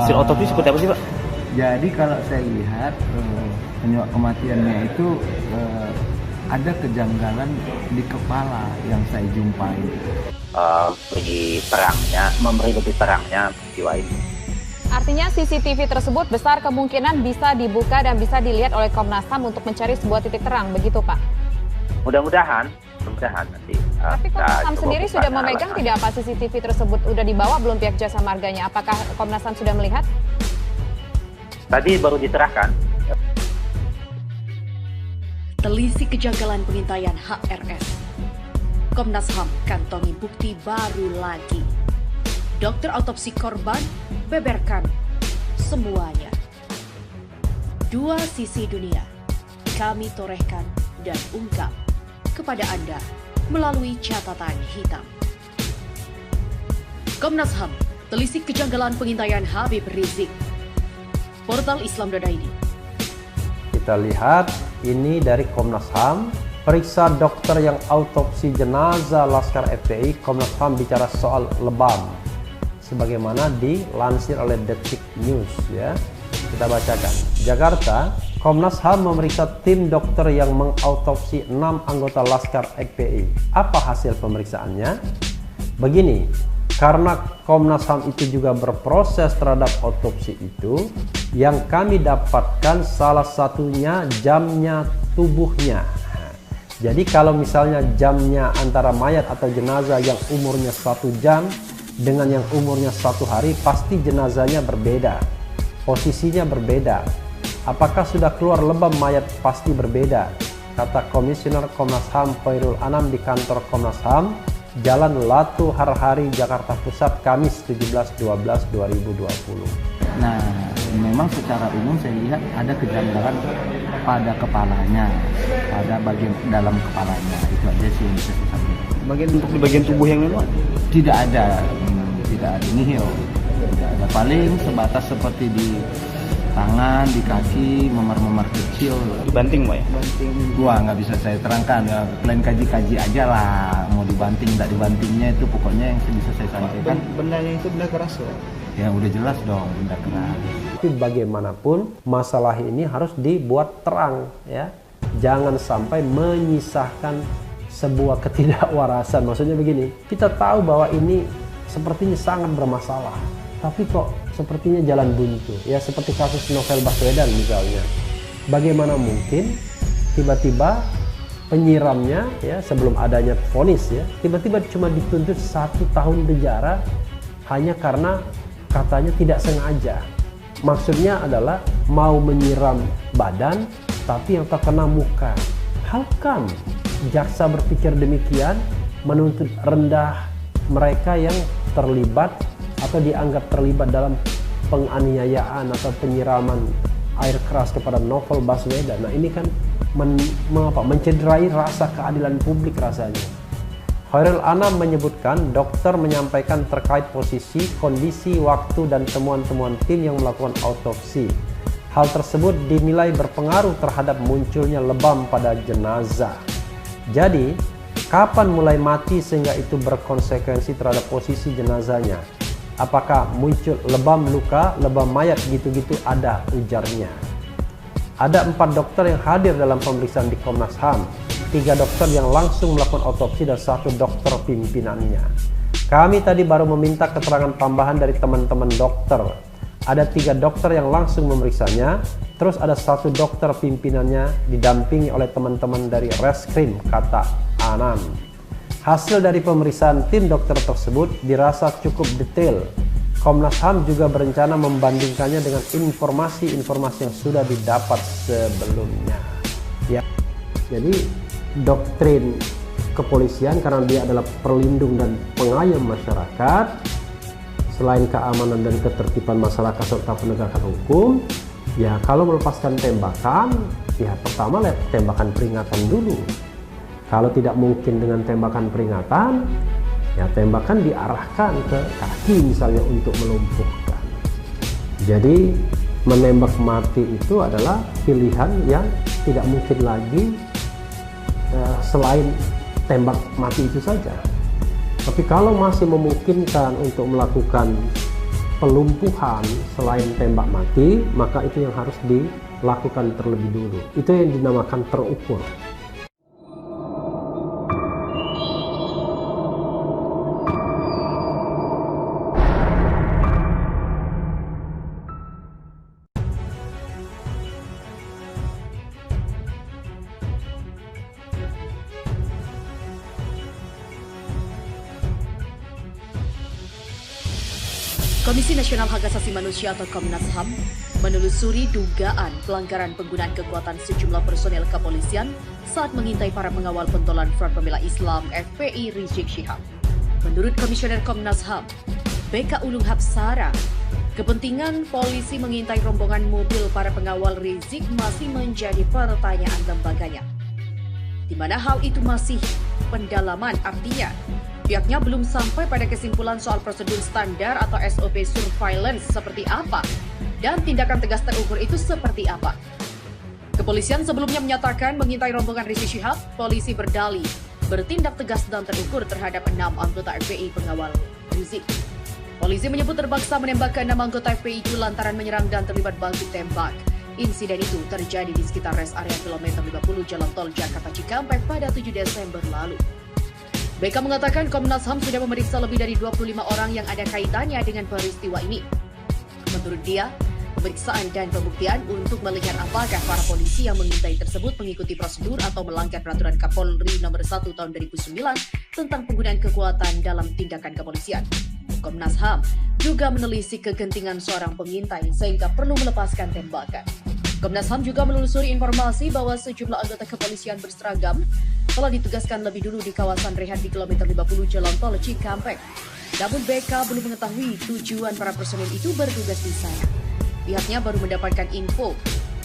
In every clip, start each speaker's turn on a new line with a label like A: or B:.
A: Hasil otopsi seperti apa sih, Pak?
B: Jadi kalau saya lihat penyebab kematiannya itu ada kejanggalan di kepala yang saya jumpai.
C: Memberi lebih terangnya peristiwa ini.
D: Artinya CCTV tersebut besar kemungkinan bisa dibuka dan bisa dilihat oleh Komnas HAM untuk mencari sebuah titik terang, begitu Pak?
C: Mudah-mudahan nanti.
D: Tapi Komnas HAM sendiri sudah memegang tidak apa CCTV tersebut sudah dibawa belum pihak jasa marganya? Apakah Komnas HAM sudah melihat?
C: Tadi baru diserahkan.
E: Telisik kejanggalan pengintaian HRS. Komnas HAM kantongi bukti baru lagi. Dokter otopsi korban beberkan semuanya. Dua sisi dunia kami torehkan dan ungkap kepada Anda melalui catatan hitam. Komnas HAM telisik kejanggalan pengintaian Habib Rizik. Portal Islam.id.
F: Kita lihat ini dari Komnas HAM, periksa dokter yang autopsi jenazah Laskar FPI. Komnas HAM bicara soal lebam, sebagaimana dilansir oleh Detik News ya. Kita bacakan. Jakarta, Komnas HAM memeriksa tim dokter yang mengautopsi 6 anggota Laskar FPI. Apa hasil pemeriksaannya? Begini, karena Komnas HAM itu juga berproses terhadap otopsi itu, yang kami dapatkan salah satunya jamnya tubuhnya. Jadi kalau misalnya jamnya antara mayat atau jenazah yang umurnya 1 jam dengan yang umurnya 1 hari, pasti jenazahnya berbeda, posisinya berbeda. Apakah sudah keluar lebam mayat? Pasti berbeda, kata Komisioner Komnas HAM Khairul Anam di kantor Komnas HAM, Jalan Latu Harhari, Jakarta Pusat, Kamis 17/12/2020.
B: Nah, memang secara umum saya lihat ada kejanggalan pada kepalanya, pada bagian dalam kepalanya. Itu aja sih yang bisa saya sampaikan.
A: Untuk di bagian tubuh yang lain, Pak?
B: Tidak ada nihil. Tidak ada, paling sebatas seperti di tangan, di kaki, memar-memar kecil.
A: Dibanting, Pak ya?
B: Wah, nggak bisa saya terangkan ya. Lain kaji-kaji aja lah. Mau dibanting, nggak dibantingnya itu pokoknya yang bisa saya sampaikan.
A: Bendanya itu benda keras ya?
B: Ya udah jelas dong, benda keras.
F: Tapi bagaimanapun masalah ini harus dibuat terang ya. Jangan sampai menyisahkan sebuah ketidakwarasan. Maksudnya begini, kita tahu bahwa ini sepertinya sangat bermasalah, tapi kok sepertinya jalan buntu. Ya seperti kasus Novel Baswedan misalnya. Bagaimana mungkin tiba-tiba penyiramnya ya sebelum adanya vonis ya, tiba-tiba cuma dituntut 1 tahun penjara hanya karena katanya tidak sengaja. Maksudnya adalah mau menyiram badan tapi yang terkena muka. How come jaksa berpikir demikian, menuntut rendah mereka yang terlibat atau dianggap terlibat dalam penganiayaan atau penyiraman air keras kepada Novel Baswedan. Nah ini kan mencederai rasa keadilan publik rasanya. Khairul Anam menyebutkan dokter menyampaikan terkait posisi, kondisi, waktu, dan temuan-temuan tim yang melakukan autopsi. Hal tersebut dinilai berpengaruh terhadap munculnya lebam pada jenazah. Jadi, kapan mulai mati sehingga itu berkonsekuensi terhadap posisi jenazahnya? Apakah muncul lebam luka, lebam mayat gitu-gitu, ada ujarnya. Ada 4 dokter yang hadir dalam pemeriksaan di Komnas HAM. 3 dokter yang langsung melakukan otopsi dan 1 dokter pimpinannya. Kami tadi baru meminta keterangan tambahan dari teman-teman dokter. Ada 3 dokter yang langsung memeriksanya, terus ada 1 dokter pimpinannya didampingi oleh teman-teman dari Reskrim, kata Anam. Hasil dari pemeriksaan tim dokter tersebut dirasa cukup detail. Komnas HAM juga berencana membandingkannya dengan informasi-informasi yang sudah didapat sebelumnya. Ya, jadi doktrin kepolisian karena dia adalah perlindung dan pengayom masyarakat, selain keamanan dan ketertiban masyarakat serta penegakan hukum, ya kalau melepaskan tembakan, ya pertama lihat tembakan peringatan dulu. Kalau tidak mungkin dengan tembakan peringatan, ya tembakan diarahkan ke kaki misalnya untuk melumpuhkan. Jadi menembak mati itu adalah pilihan yang tidak mungkin lagi selain tembak mati itu saja. Tapi kalau masih memungkinkan untuk melakukan pelumpuhan selain tembak mati, maka itu yang harus dilakukan terlebih dulu. Itu yang dinamakan terukur.
E: Komisi Nasional Hak Asasi Manusia atau Komnas HAM menelusuri dugaan pelanggaran penggunaan kekuatan sejumlah personel kepolisian saat mengintai para pengawal pentolan Front Pembela Islam FPI Rizik Syihab. Menurut Komisioner Komnas HAM, BK Ulung Hapsara, kepentingan polisi mengintai rombongan mobil para pengawal Rizik masih menjadi pertanyaan lembaganya. Di mana hal itu masih pendalaman, artinya pihaknya belum sampai pada kesimpulan soal prosedur standar atau SOP surveillance seperti apa dan tindakan tegas terukur itu seperti apa. Kepolisian sebelumnya menyatakan mengintai rombongan Rizik Syihab, polisi berdalih bertindak tegas dan terukur terhadap 6 anggota FPI pengawal Rizik. Polisi menyebut terpaksa menembak ke 6 anggota FPI itu lantaran menyerang dan terlibat baku tembak. Insiden itu terjadi di sekitar rest area kilometer 50 Jalan Tol Jakarta Cikampek pada 7 Desember lalu. BK mengatakan Komnas HAM sudah memeriksa lebih dari 25 orang yang ada kaitannya dengan peristiwa ini. Menurut dia, pemeriksaan dan pembuktian untuk melihat apakah para polisi yang mengintai tersebut mengikuti prosedur atau melanggar peraturan Kapolri nomor 1 tahun 2009 tentang penggunaan kekuatan dalam tindakan kepolisian. Komnas HAM juga menelisik kegentingan seorang pengintai sehingga perlu melepaskan tembakan. Komnas HAM juga menelusuri informasi bahwa sejumlah anggota kepolisian berseragam telah ditugaskan lebih dulu di kawasan rehab di kilometer 50 Jalan Tol Cikampek. Namun BK belum mengetahui tujuan para personel itu bertugas di sana. Pihaknya baru mendapatkan info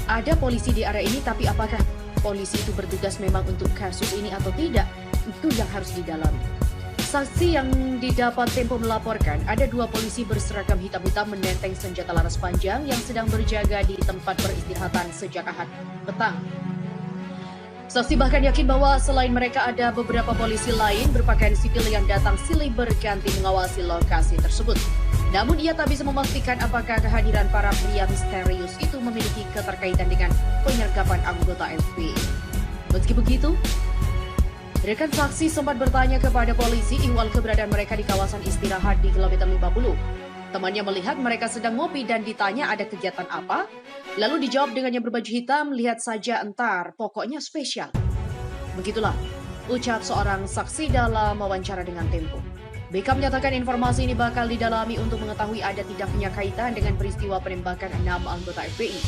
E: ada polisi di area ini, tapi apakah polisi itu bertugas memang untuk kasus ini atau tidak, itu yang harus didalami. Saksi yang didapat Tempo melaporkan ada 2 polisi berseragam hitam-hitam menenteng senjata laras panjang yang sedang berjaga di tempat peristirahatan sejak Ahad petang. Saksi bahkan yakin bahwa selain mereka ada beberapa polisi lain berpakaian sipil yang datang silih berganti mengawasi lokasi tersebut. Namun ia tak bisa memastikan apakah kehadiran para pria misterius itu memiliki keterkaitan dengan penyergapan anggota FPI. Meski begitu, rekan saksi sempat bertanya kepada polisi ihwal keberadaan mereka di kawasan istirahat di kilometer 50. Temannya melihat mereka sedang ngopi dan ditanya ada kegiatan apa. Lalu dijawab dengan yang berbaju hitam, lihat saja entar, pokoknya spesial. Begitulah ucap seorang saksi dalam wawancara dengan Tempo. BK menyatakan informasi ini bakal didalami untuk mengetahui ada tidaknya kaitan dengan peristiwa penembakan 6 anggota FPI,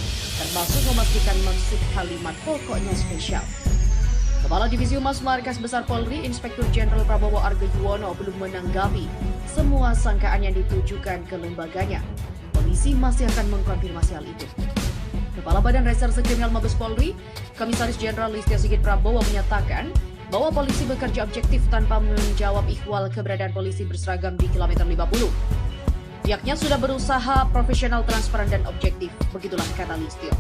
E: termasuk memastikan maksud kalimat pokoknya spesial. Kepala Divisi Humas Markas Besar Polri, Inspektur Jenderal Prabowo Argo Yuwono belum menanggapi semua sangkaan yang ditujukan ke lembaganya. Polisi masih akan mengkonfirmasi hal itu. Kepala Badan Reserse Kriminal Mabes Polri, Komisaris Jenderal Listio Sigit Prabowo menyatakan bahwa polisi bekerja objektif tanpa menjawab ihwal keberadaan polisi berseragam di kilometer 50. Pihaknya sudah berusaha profesional, transparan, dan objektif. Begitulah kata Listio.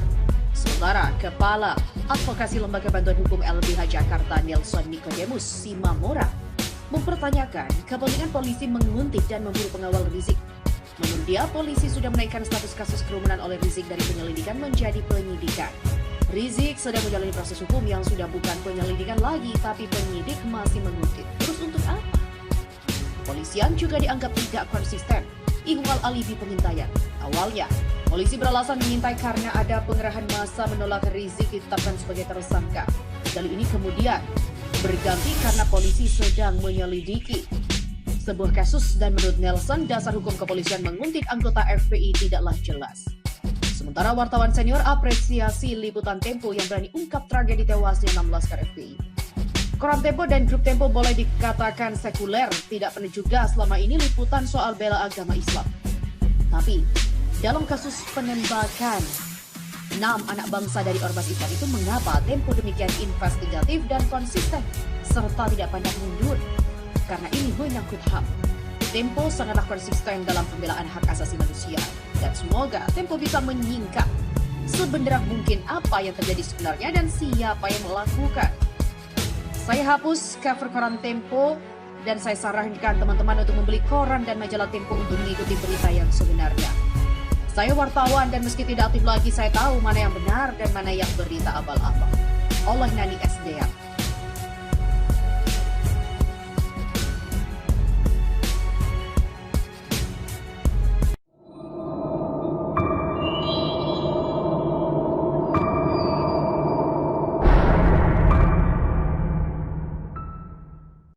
E: Sementara Kepala Advokasi Lembaga Bantuan Hukum LBH Jakarta Nelson Nicodemus Simamora mempertanyakan kepentingan polisi menguntit dan memburu pengawal Rizik. Menurut dia, polisi sudah menaikkan status kasus kerumunan oleh Rizik dari penyelidikan menjadi penyidikan. Rizik sedang menjalani proses hukum yang sudah bukan penyelidikan lagi, tapi penyidik masih menguntit. Terus untuk apa? Polisian juga dianggap tidak konsisten ihwal alibi pengintaian. Awalnya, polisi beralasan mengintai karena ada pengerahan massa menolak Rizik ditetapkan sebagai tersangka. Kali ini kemudian berganti karena polisi sedang menyelidiki sebuah kasus dan menurut Nelson, dasar hukum kepolisian menguntit anggota FPI tidaklah jelas. Sementara wartawan senior apresiasi liputan Tempo yang berani ungkap tragedi tewasnya 6 laskar FPI. Koran Tempo dan grup Tempo boleh dikatakan sekuler, tidak pernah juga selama ini liputan soal bela agama Islam. Tapi, dalam kasus penembakan 6 anak bangsa dari Ormas Islam itu, mengapa Tempo demikian investigatif dan konsisten, serta tidak pandang mundur? Karena ini menyangkut HAM. Tempo sangatlah konsisten dalam pembelaan hak asasi manusia. Dan semoga Tempo bisa menyingkap sebenarnya mungkin apa yang terjadi sebenarnya dan siapa yang melakukan. Saya hapus cover koran Tempo Dan saya sarankan teman-teman untuk membeli koran dan majalah Tempo untuk mengikuti berita yang sebenarnya. Saya wartawan dan meski tidak aktif lagi, saya tahu mana yang benar dan mana yang berita abal-abal. Oleh Nani SDA.